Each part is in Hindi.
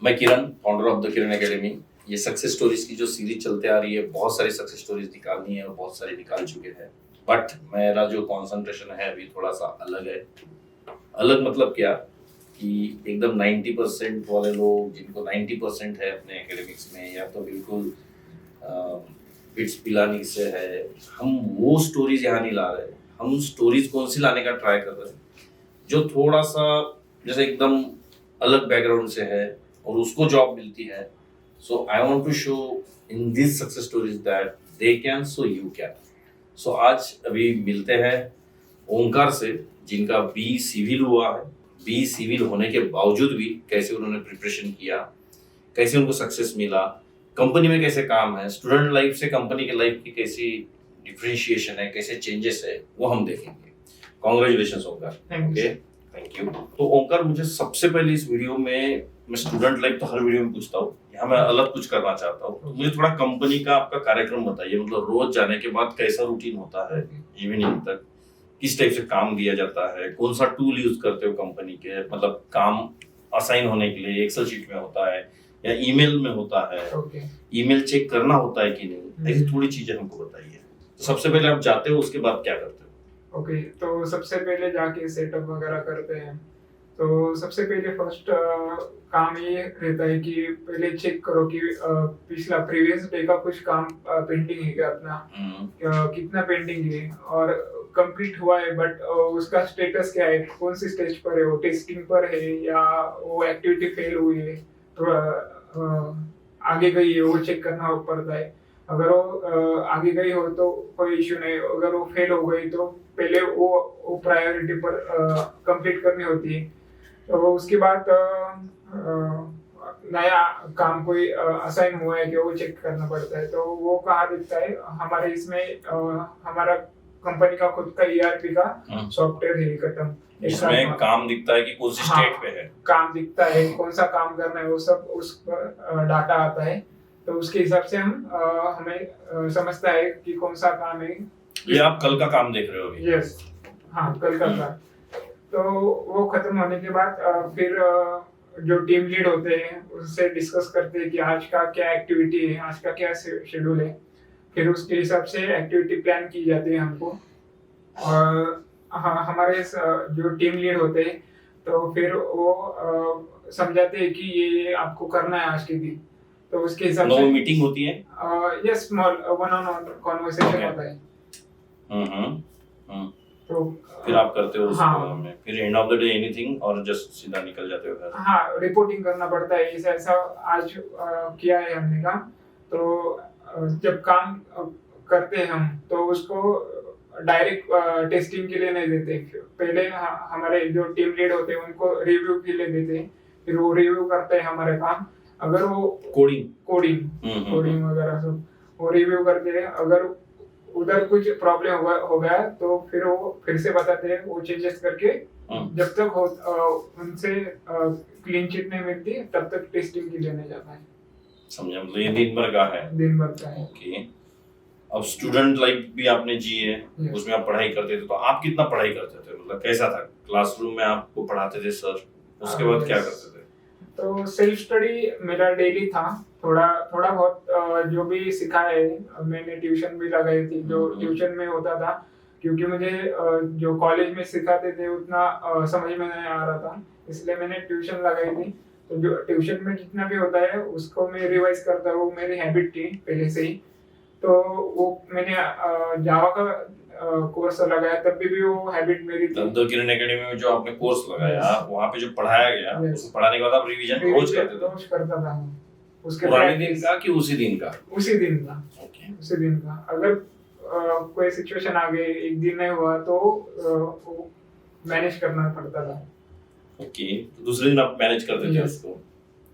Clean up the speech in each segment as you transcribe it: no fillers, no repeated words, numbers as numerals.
मैं Kiran, founder of the Kiran academy. ये सक्सेस स्टोरीज की जो सीरीज चलते आ रही है, बहुत सारी सक्सेस स्टोरीज निकालनी है और बहुत सारी निकाल चुके हैं। बट मेरा जो कॉन्सेंट्रेशन है अभी थोड़ा सा अलग है। अलग मतलब क्या कि एकदम 90% वाले लोग जिनको 90% है अपने एकेडमिक्स में, या तो बिल्कुल बिट्स पिलानी से है, हम वो स्टोरीज यहाँ नहीं ला रहे। हम स्टोरीज कौन सी लाने का ट्राई कर रहे हैं जो थोड़ा सा जैसे एकदम अलग बैकग्राउंड से है और उसको जॉब मिलती है। So I want to show in this success stories that they can, so you can. So आज अभी मिलते हैं ओंकार से, जिनका बी सिविल हुआ है। बी सिविल होने के बावजूद भी कैसे उन्होंने प्रिपरेशन किया, कैसे उनको सक्सेस मिला, कंपनी में कैसे काम है, स्टूडेंट लाइफ से कंपनी के लाइफ की कैसी डिफरेंशिएशन है, कैसे चेंजेस है, वो हम देखेंगे। Congratulation Omkar. Okay, thank you. तो ओंकार, मुझे सबसे पहले इस वीडियो में, मैं स्टूडेंट लाइफ तो हर वीडियो में पूछता हूँ, यहाँ मैं अलग कुछ करना चाहता हूँ। तो मुझे थोड़ा कंपनी का आपका कार्यक्रम बताइए। मतलब रोज जाने के बाद कैसा रूटीन होता है, इवनिंग तक किस टाइप से काम दिया जाता है, कौन सा टूल यूज करते हो कंपनी के, मतलब काम असाइन होने के लिए एक्सेल शीट में होता है या ईमेल में होता है, ईमेल चेक करना होता है कि नहीं, ऐसी थोड़ी चीजें हमको बताइए। तो सबसे पहले आप जाते हो, उसके बाद क्या करते हो? ओके, तो सबसे पहले जाके सेटअप वगैरह करते हैं। तो सबसे पहले फर्स्ट काम ये रहता है कि पहले चेक करो कि पिछला प्रीवियस डे का कुछ काम पेंडिंग है क्या, अपना कितना पेंडिंग है और कंप्लीट हुआ है, बट उसका स्टेटस क्या है, कौन सी स्टेज पर है, वो टेस्टिंग पर है या वो एक्टिविटी फेल हुई है, थोड़ा आगे गई है, वो चेक करना पड़ता है। अगर वो आगे गई हो तो कोई इश्यू नहीं, अगर वो फेल हो गई तो पहले वो प्रायोरिटी पर कंप्लीट करनी होती है। तो उसके बाद नया काम कोई असाइन हुआ है कि वो चेक करना पड़ता है। तो वो कहाँ दिखता है, हमारे इसमें हमारा कंपनी का खुद का ईआरपी का सॉफ्टवेयर है खत्म, इसमें काम दिखता है कि कौन सी स्टेट पे है, काम दिखता है, कौन सा काम करना है, वो सब उस पर डाटा आता है। तो उसके हिसाब से हमें समझता है कि कौन सा काम है। ये आप कल का काम देख रहे हो अभी? यस, हाँ, कल का काम। तो वो खत्म होने के बाद फिर जो टीम लीड होते हैं उससे डिस्कस करते हैं कि आज का क्या एक्टिविटी है, आज का क्या शेड्यूल है। फिर उसके हिसाब से एक्टिविटी प्लान की जाती है हमको। और हाँ, हमारे जो टीम लीड होते हैं तो फिर वो समझाते हैं कि ये आपको करना है आज के दिन। तो उसके हिसाब से मीटिंग होती है। Yes, small one on one conversation होता है। तो फिर आप करते हो उसको। हाँ, फिर end of the day anything, और जस्ट सीधा निकल जाते हो घर? हाँ, रिपोर्टिंग करना पड़ता है, ऐसा ऐसा आज किया है हमने काम। तो जब काम करते हैं हम तो उसको डायरेक्ट टेस्टिंग के लिए नहीं देते। पहले हमारे जो टीम लीड होते हैं उनको रिव्यू के लिए देते हैं, फिर वो रिव्यू करते हैं हमारे काम। अगर वो कोडिंग वगैरह सब वो रिव्यू करते हैं, अगर उधर कुछ प्रॉब्लम हो गया तो फिर वो फिर से बताते हैं, वो चेंजेस करके जब तक उनसे क्लीन चिट नहीं मिलती तब तक टेस्टिंग के लिए नहीं जाता है। समझा, मतलब ये दिन भर का है। ओके। अब स्टूडेंट लाइफ भी आपने जी है, उसमें आप पढ़ाई करते थे, तो आप कितना पढ़ाई करते थे? मतलब कैसा था? क्लासरूम में आपको पढ़ाते थे सर, उसके बाद क्या करते थे? तो सेल्फ स्टडी मेरा डेली था। थोड़ा बहुत जो भी सीखा है, मैंने ट्यूशन भी लगाई थी। जो ट्यूशन में होता था, क्योंकि मुझे जो कॉलेज में सिखाते थे उतना समझ में नहीं आ रहा था, इसलिए मैंने ट्यूशन लगाई थी। तो जो ट्यूशन में जितना भी होता है उसको मैं रिवाइज करता हूँ, मेरी हैबिट थी पहले से ही। तो वो मैंने जावा का कोर्स लगाया, तब भी वो हैबिट मेरी थी। द किरण एकेडमी में जो आपने कोर्स लगाया, वहाँ पे जो पढ़ाया गया, उसको पढ़ाने के बाद आप रिवीजन रोज करते थे? रोज करता था मैं। उसके पुराने दिन का कि उसी दिन का? उसी दिन का। उसी दिन का। अगर कोई सिचुएशन आ गई, एक दिन नहीं हुआ तो मैनेज करना पड़ता था। ओके, तो दूसरे दिन आप मैनेज करते थे उसको।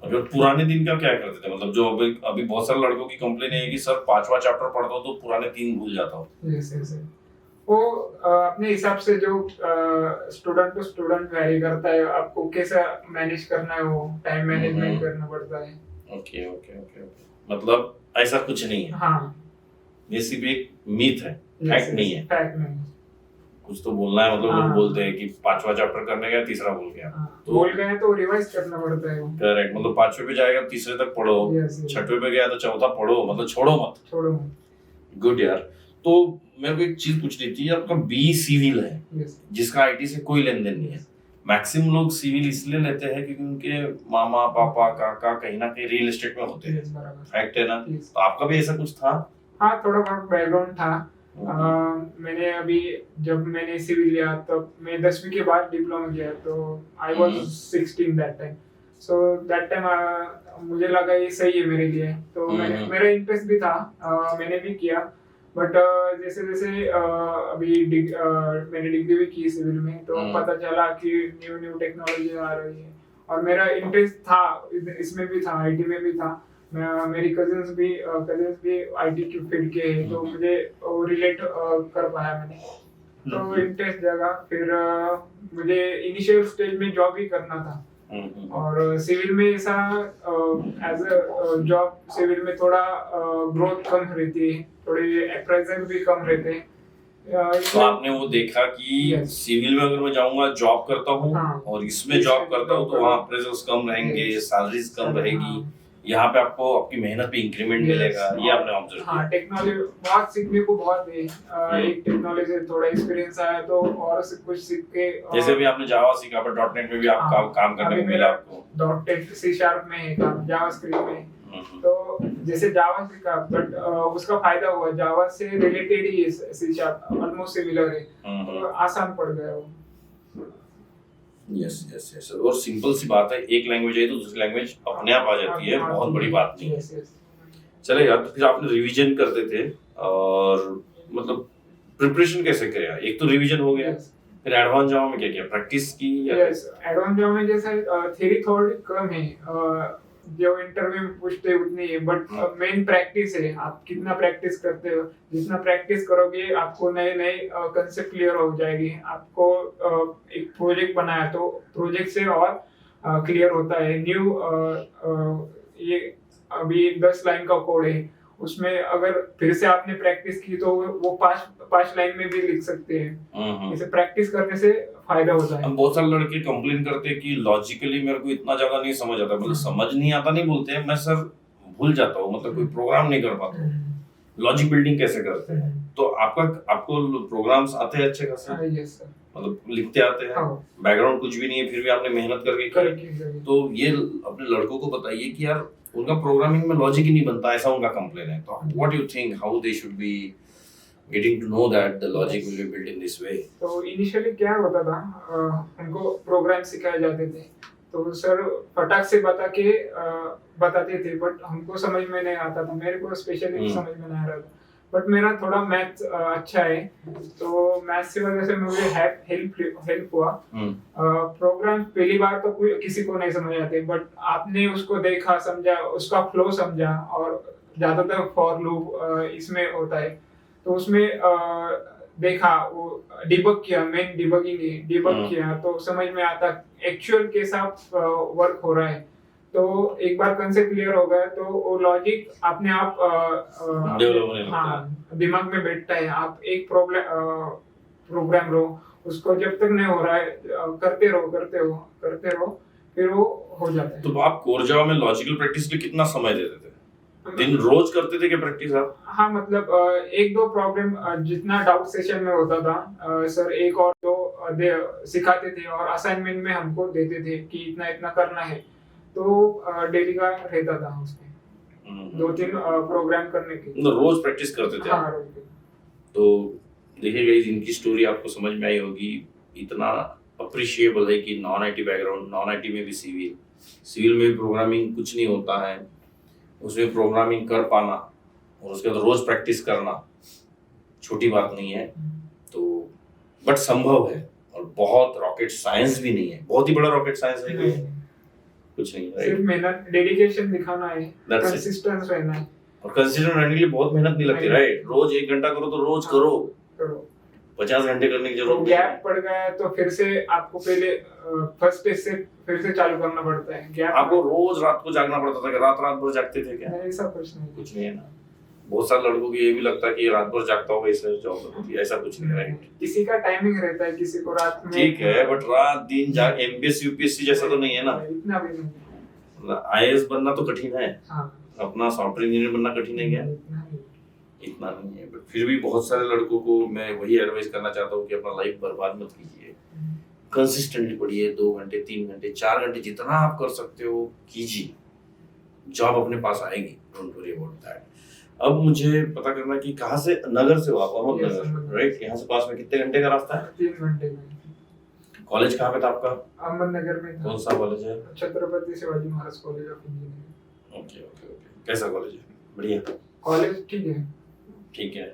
और पुराने दिन का क्या करते थे? मतलब जो अभी बहुत सारे लड़कों की कंप्लेन है कि सर 5वां चैप्टर पढ़ता हूँ तो पुराने 3 भूल जाता हूँ। यस। वो अपने हिसाब से जो स्टूडेंट टू स्टूडेंट वेरी करता है, आपको कैसा मैनेज करना है, वो टाइम मैनेजमेंट करना पड़ता है। ओके। मतलब ऐसा कुछ नहीं है। हाँ, ये सिर्फ एक मीथ है, फैक्ट नहीं है। फैक्ट नहीं। कुछ तो बोलना है, मतलब लोग हाँ। बोलते हैं कि 5वां चैप्टर करने गया, तीसरा भूल गया। तो बोल गए तो रिवाइज करना पड़ता है वो। करेक्ट, मतलब 5वें पे जाएगा, तीसरे तक पढ़ो, Yes, yes. 6वें पे गया तो चौथा पढ़ो, मतलब छोड़ो मत। छोड़ो। गुड यार। तो मेरे को एक चीज पूछनी थी, आपका बी सिविल है, Yes. जिसका आईटी से कोई लेन देन नहीं है। मैक्सिमम लोग सिविल इसलिए लेते हैं क्योंकि उनके मामा पापा काका कहीं ना कहीं रियल एस्टेट में होते हैं, Yes, बराबर। फैक्ट है ना? Yes. तो आपका भी ऐसा कुछ था? हाँ, थोड़ा बहुत बैकग्राउंड था। मैंने अभी जब मैंने सिविल लिया तब मैं 10वीं के बाद डिप्लोमा किया, तो I was 16 that time. So that time मुझे लगा ये सही है मेरे लिए, तो मैंने मेरा इंटरेस्ट भी था, मैंने भी किया। बट जैसे जैसे अभी मैंने डिग्री भी की सिविल में, तो पता चला कि न्यू न्यू टेक्नोलॉजी आ रही है, और मेरा इंटरेस्ट था इसमें भी था, आईटी में भी था। मेरी कजिन्स भी आईटी की फील्ड के हैं, तो मुझे रिलेट कर पाया मैंने, तो इंटरेस्ट जगा। फिर मुझे इनिशियल स्टेज में जॉब ही करना था, और सिविल में ऐसा एज अ जॉब सिविल में थोड़ा ग्रोथ कम रहती है, थोड़े अप्रेजल भी कम रहते हैं। तो आपने वो देखा कि सिविल में अगर मैं जाऊंगा जॉब करता हूँ, और इसमें जॉब करता हूँ तो वहाँ अप्रेजल्स कम रहेंगे, सैलरीज कम रहेगी, यहाँ पे आपको आपकी मेहनत पे इंक्रीमेंट मिलेगा, ये आपने ऑब्जर्व किया? हाँ, टेक्नोलॉजी बहुत सीखने को बहुत है। एक टेक्नोलॉजी से थोड़ा एक्सपीरियंस आया तो और कुछ सीख के, जैसे भी आपने जावा सीखा, पर डॉटनेट में भी आप काम करने को मिला आपको। डॉटनेट सी शार्प में है काम, जावास्क्रिप्ट में। तो जैसे जावा सीखा, बट उसका फायदा हुआ, जावा से रिलेटेड ही सी शार्प ऑलमोस्ट सिमिलर है, तो आसान पड़ गया वो। यस यस यस, और सिंपल सी बात है, एक लैंग्वेज है तो दूसरी लैंग्वेज अपने आप आ जाती है, बहुत बड़ी बात नहीं है। चलेगा। तो फिर आपने रिवीजन करते थे, और मतलब प्रिपरेशन कैसे किया? एक तो रिवीजन हो गया, फिर एडवांस जावा में क्या किया, प्रैक्टिस की? यस, एडवांस जावा में जैसे थ्योरी थोड़ी कम है, जो इंटरव्यू में पूछते उतनी है, बट मेन प्रैक्टिस है। आप कितना प्रैक्टिस करते हो, जितना प्रैक्टिस करोगे आपको नए नए कंसेप्ट क्लियर हो जाएगी। आपको एक प्रोजेक्ट बनाया तो प्रोजेक्ट से और क्लियर होता है। ये अभी 10 लाइन का कोड है, उसमें अगर फिर से आपने प्रैक्टिस की तो वो 5 लाइन में भी लिख सकते हैं। इसे प्रैक्टिस करने से फायदा होता है। बहुत सारे लड़के कंप्लेन करते हैं कि लॉजिकली मेरे को इतना ज्यादा नहीं समझ आता, मतलब समझ नहीं आता नहीं बोलते हैं, मैं सर भूल जाता हूँ, मतलब कोई प्रोग्राम नहीं कर पाता हूँ। लॉजिक बिल्डिंग कैसे करते हैं? तो आपको प्रोग्राम्स आते हैं अच्छे खासे? यस सर, मतलब लिखते आते हैं, बैकग्राउंड कुछ भी नहीं है, फिर भी आपने मेहनत करके की। तो ये अपने लड़कों को बताइए कि यार उनका प्रोग्रामिंग में लॉजिक ही नहीं बनता, ऐसा उनका कंप्लेन है। तो what you think, how they should be getting to know that the logic will be built in this way? तो इनिशियली क्या होता था, हमको प्रोग्राम सिखाए जाते थे, तो सर फटाक से बताते थे, बट हमको समझ में नहीं आता था। मेरे को स्पेशली समझ में नहीं आ रहा था, बट मेरा थोड़ा मैथ अच्छा है, तो मैथ से वजह से मुझे हेल्प हुआ। प्रोग्राम पहली बार तो किसी को नहीं समझ आते, बट आपने उसको देखा, समझा, उसका फ्लो समझा, और ज्यादातर फॉर लूप इसमें होता है, तो उसमें देखा, वो डिबग किया, मेन डिबग किया, तो समझ में आता एक्चुअल के साथ वर्क हो रहा है। तो एक बार कंसेप्ट क्लियर हो गया तो वो लॉजिक अपने आप दिमाग में बैठता है। आप एक प्रोग्राम रो, उसको जब तक नहीं हो रहा है करते रहो, फिर वो हो जाता है। तो आप कोर जावा में लॉजिकल प्रैक्टिस के कितना समय देते थे? दिन रोज करते थे क्या प्रैक्टिस आप? हाँ, मतलब 1-2 प्रॉब्लम जितना डाउट सेशन में होता था, सर 1 और 2 सिखाते थे, और असाइनमेंट में हमको देते थे कि इतना इतना करना है, तो डेली का रहता था उसमें 2-3 प्रोग्राम करने के। तो रोज प्रैक्टिस करते थे? हाँ, रोज। तो देखिए गाइस, इनकी स्टोरी आपको समझ में आई होगी, इतना अप्रिशिएबल है कि non IT background, non IT में भी सिविल में भी प्रोग्रामिंग कुछ नहीं होता है, उसमें प्रोग्रामिंग कर पाना और उसके बाद रोज प्रैक्टिस करना छोटी बात नहीं है। तो बट संभव है, और बहुत रॉकेट साइंस भी नहीं है, बहुत ही बड़ा रॉकेट साइंस है कुछ नहीं, सिर्फ मेहनत, डेडिकेशन दिखाना है, कंसिस्टेंस रहना है, और कंसिस्टेंट रहने के लिए बहुत मेहनत नहीं लगती, राइट? रोज 1 घंटा करो तो रोज करो, 50 घंटे करने की जरूरत नहीं। गैप पड़ गया तो फिर से आपको पहले फर्स्ट स्टेज से फिर से चालू करना पड़ता है। गैप आपको रोज रात को जागना पड़ता था कि रात भर जागते थे क्या? नहीं, ऐसा कुछ नहीं है ना। बहुत सारे लड़कों को ये भी लगता है कि ये रात भर जागता होगा इसलिए जॉब होती है, ऐसा कुछ नहीं है, राइट? किसी का टाइमिंग रहता है, किसी को रात में। ठीक है, बट रात दिन जाग एमपीएससी यूपीएससी जैसा तो नहीं है ना। इतना भी नहीं। आईएएस बनना तो कठिन है, हाँ, अपना सॉफ्टवेयर इंजीनियर बनना कठिन है क्या? इतना नहीं है, बट फिर भी बहुत सारे लड़कों को मैं वही एडवाइस करना चाहता हूँ कि अपना लाइफ बर्बाद मत कीजिए, कंसिस्टेंटली पढ़िए, 2 घंटे 3 घंटे 4 घंटे जितना आप कर सकते हो कीजिए, जॉब अपने पास आएगी, डोंट वरी अबाउट दैट। अब मुझे पता करना है कि कहाँ से, नगर से हो आप, अहमदनगर, राइट? यहाँ से पास में कितने घंटे का रास्ता है? 3 घंटे में। कॉलेज कहाँ पे था आपका? अहमदनगर में था। कौन सा कॉलेज है? Chhatrapati Shivaji Maharaj college of engineering. Okay okay okay, कैसा कॉलेज है? बढ़िया कॉलेज ठीक है। ठीक है,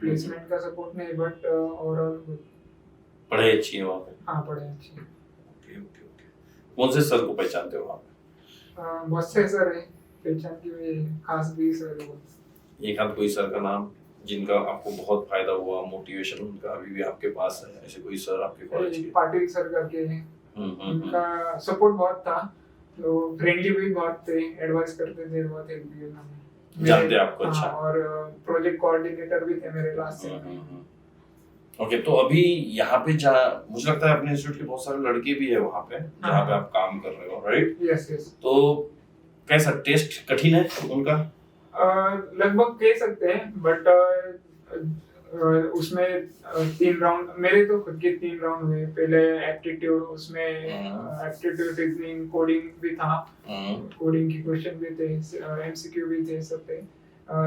प्लेसमेंट का सपोर्ट नहीं, बट ओवरऑल पढ़ाई अच्छी है वहाँ पे? हाँ, पढ़ाई अच्छी है। ओके ओके ओके, कौन से सर को पहचानते हो वहाँ पे? बहुत से सर है, पहचान की भी खास भी सर है। एक आध कोई सर का नाम जिनका आपको बहुत फायदा हुआ, मोटिवेशन उनका अभी भी आपके पास है, ऐसे कोई सर आपके कॉलेज के? पाटिल सर करके हैं, उनका सपोर्ट बहुत था, तो फ्रेंडली भी बहुत थे, एडवाइस करते थे, बहुत हेल्प भी उन्होंने। जानते आपको? अच्छा। और प्रोजेक्ट कोऑर्डिनेटर भी थे मेरे लास्ट से। ओके, तो अभी यहाँ पे जहाँ मुझे लगता है अपने इंस्टीट्यूट के बहुत सारे लड़के भी है वहाँ पे जहाँ पे आप काम कर रहे हो, राइट? Yes yes. तो कैसा, टेस्ट कठिन है उनका? लगभग कह सकते हैं, बट उसमें 3 राउंड, मेरे तो खुद के 3 राउंड हुए। पहले एप्टीट्यूड, उसमें एप्टीट्यूड, रीजनिंग, कोडिंग भी था, कोडिंग की क्वेश्चन भी थे, एमसीक्यू भी थे, सब थे।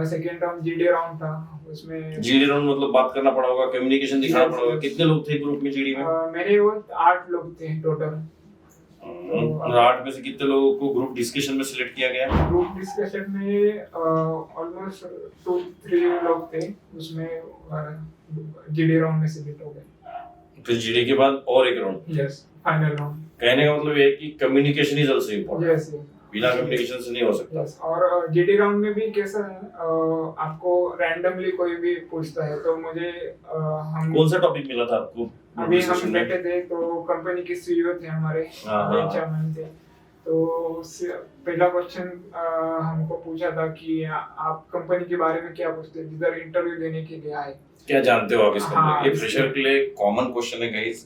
सेकेंड राउंड जीडी राउंड था, उसमें जीडी राउंड मतलब बात करना पड़ा होगा, कम्युनिकेशन दिखाना पड़ा होगा। कितने लोग थे ग्रुप में जीडी में? मेरे वो 8 लोग थे टोटल। 8 में से कितने लोगों को ग्रुप डिस्कशन में सिलेक्ट किया गया? ग्रुप डिस्कशन में ऑलमोस्ट 2-3 लोग थे, उसमें जीडी राउंड में सिलेक्ट हो गए। फिर जीडी के बाद और एक राउंड? Yes, final round. कहने का मतलब ये है कि communication is also important. Yes yes, बिना कम्युनिकेशन से नहीं हो सकता। यस। और जीडी राउंड में भी कैसा है, आपको रैंडमली कोई भी पूछता है, तो मुझे हम कौन सा टॉपिक मिला था आपको? अभी हम बैठे थे, तो कंपनी के सीईओ थे हमारे, चेयरमैन थे, तो पहला क्वेश्चन हमको पूछा था कि आप कंपनी के बारे में क्या पूछते हैं जिधर इंटरव्यू देने के लिए आए, क्या जानते हो आप इस कंपनी? हाँ, ये फ्रेशर के लिए कॉमन क्वेश्चन है गाइस।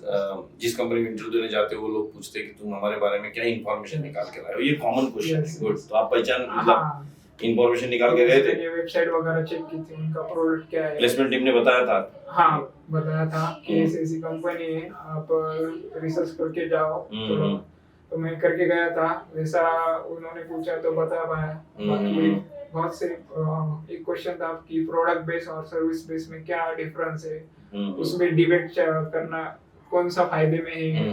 जिस कंपनी में इंटरव्यू देने जाते हो वो लोग पूछते हैं कि तुम हमारे बारे में क्या इंफॉर्मेशन निकाल के लाए हो। ये कॉमन क्वेश्चन है। गुड, तो आप पहचान मतलब इंफॉर्मेशन निकाल के गए थे? वेबसाइट वगैरह चेक की थी, उनका प्रोडक्ट क्या है। प्लेसमेंट टीम ने बताया था? हाँ, बताया था कि ऐसी कंपनी है, आप रिसर्च करके जाओ। तो मैं करके गया था, वैसा उन्होंने पूछा तो बता पाया। बाकी बहुत से एक क्वेश्चन था कि प्रोडक्ट बेस और सर्विस बेस में क्या डिफरेंस है, उसमें डिबेट करना कौन सा फायदे में है,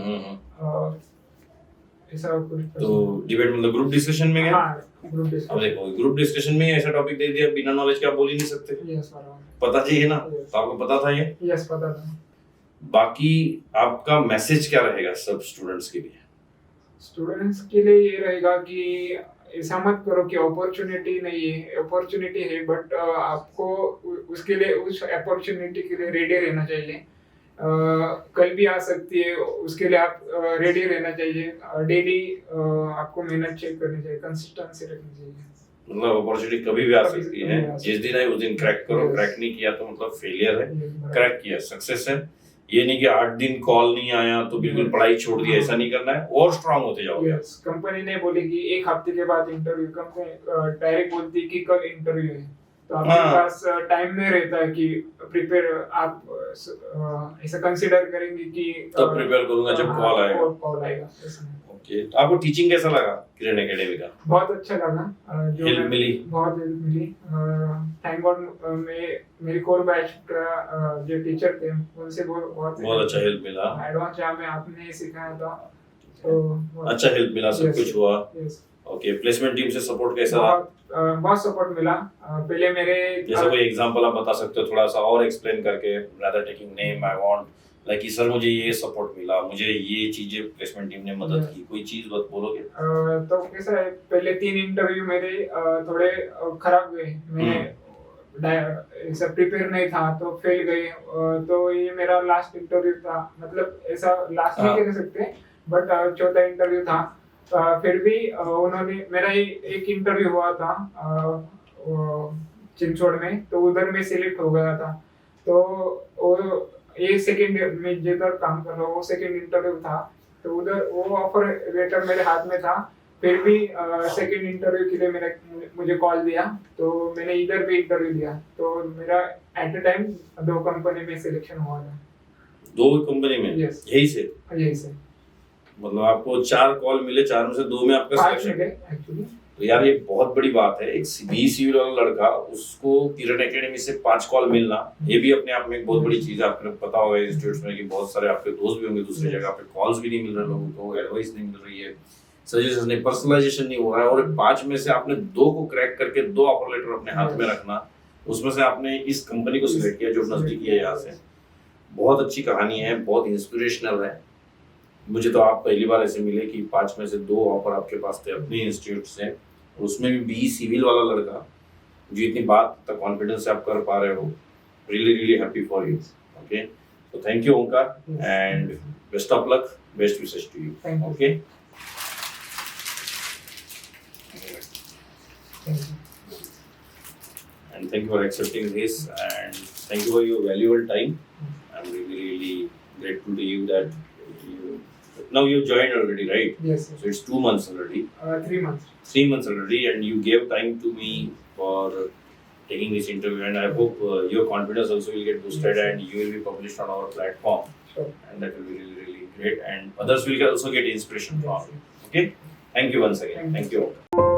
ऐसा कुछ। तो डिबेट मतलब ग्रुप डिस्कशन में गया? हाँ, ग्रुप डिस्कशन। अब देखो, ग्रुप डिस्कशन में ऐसा टॉपिक दे दिया, बिना नॉलेज के आप बोल ही नहीं सकते। यस, पता चाहिए ना। तो आपको पता था ये? यस, पता था। बाकी आपका मैसेज क्या रहेगा सब स्टूडेंट्स के लिए? स्टूडेंट्स के लिए ये रहेगा कि ऐसा मत करो कि अपॉर्चुनिटी नहीं है, अपॉर्चुनिटी है, बट आपको उसके लिए, उस अपॉर्चुनिटी के लिए रेडी रहना चाहिए। कल भी आ सकती है, उसके लिए आप रेडी रहना चाहिए। डेली आपको मेहनत चेक करनी चाहिए, कंसिस्टेंसी रखनी चाहिए। मतलब अपॉर्चुनिटी कभी भी आ सकती है, जिस दिन आए उस दिन क्रैक करो। क्रैक नहीं किया तो मतलब फेलियर है, क्रैक किया सक्सेस है। ये नहीं कि 8 दिन कॉल नहीं आया तो बिल्कुल पढ़ाई छोड़ दी, ऐसा नहीं करना है, और स्ट्रांग होते जाओगे। कंपनी ने बोली कि 1 हफ्ते के बाद इंटरव्यू, कंपनी डायरेक्ट बोलती है कि कल इंटरव्यू है, तो आपके पास टाइम नहीं रहता है कि प्रिपेयर। आप ऐसा कंसीडर करेंगे कि तब प्रिपेयर करूंगा जब कॉल आएगा। ओके, तो आपको टीचिंग कैसा लगा किरण एकेडमी का? बहुत अच्छा लगा, जो हेल्प मिली? बहुत हेल्प मिली। थैंक गॉड, मेरी कोर बैच का जो टीचर थे उनसे बहुत अच्छा हेल्प मिला। एडवांस जहाँ में आपने सिखाया था, तो अच्छा हेल्प मिला, सब कुछ हुआ। ओके, प्लेसमेंट टीम से सपोर्ट कैसा रहा? बहुत सपोर्ट मिला। पहले मेरे जैसे कोई एग्जांपल आप बता सकते हो थोड़ा सा और एक्सप्लेन करके, rather taking name, I want like sir मुझे ये सपोर्ट मिला, मुझे ये चीजें प्लेसमेंट टीम ने मदद की, कोई चीज बोलोगे? तो कैसा है, पहले 3 इंटरव्यू मेरे थोड़े खराब हुए, मैं ऐसा प्रिपेयर नहीं था तो फेल गए। तो ये मेरा लास्ट इंटरव्यू था, मतलब ऐसा लास्ट नहीं कह सकते, बट चौथा इंटरव्यू था। फिर भी उन्होंने, मेरा एक इंटरव्यू हुआ था चिंचोड़ में, तो उधर मैं सिलेक्ट हो गया था। तो वो ये सेकंड में जिधर काम कर रहा हूँ वो सेकंड इंटरव्यू था, तो उधर वो ऑफर लेटर मेरे हाथ में था। फिर भी सेकंड इंटरव्यू के लिए मुझे कॉल दिया, तो मैंने इधर भी इंटरव्यू दिया, तो मेरा एट अ टाइम 2 कंपनी में सिलेक्शन हुआ था। 2 कंपनी में? Yes. यही से? मतलब आपको 4 कॉल मिले, 4 में से 2 में आपका 5 सिलेक्शन? मिले एक्चुअली। तो यार ये बहुत बड़ी बात है। एक बी सिविल वाला लड़का, उसको किरण एकेडमी से 5 कॉल मिलना, ये भी अपने आप में एक बहुत बड़ी चीज है। आपको पता होगा इंस्टीट्यूट्स में कि बहुत सारे आपके दोस्त भी होंगे दूसरी जगह पे, कॉल्स भी नहीं मिल रहे लोगों को, एडवाइस नहीं मिल रही है, सजेशन नहीं, पर्सनलाइजेशन नहीं हो रहा है, और 5 में से आपने 2 को क्रैक करके 2 ऑफर लेटर अपने हाथ में रखना, उसमें से आपने इस कंपनी को सिलेक्ट किया जो नजदीकी है यहाँ से। बहुत अच्छी कहानी है, बहुत इंस्पिरेशनल है। मुझे तो आप पहली बार ऐसे मिले कि 5 में से 2 ऑफर आपके पास थे अपने इंस्टीट्यूट से, और उसमें भी बी सिविल वाला लड़का, जो इतनी बात तक कॉन्फिडेंस से आप कर पा रहे हो। Really really happy for you. Okay, तो thank you Omkar, and best of luck, best wishes to you. Okay, and thank you for accepting this, and thank you for your valuable time. I'm really grateful to you that now you joined already, right? Yes. So it's 2 months already. 3 months. 3 months already, and you gave time to me for taking this interview, and I hope your confidence also will get boosted, Yes. and you will be published on our platform, Sure. and that will be really great, and others will also get inspiration from. Yes. Okay, thank you once again. Thank you.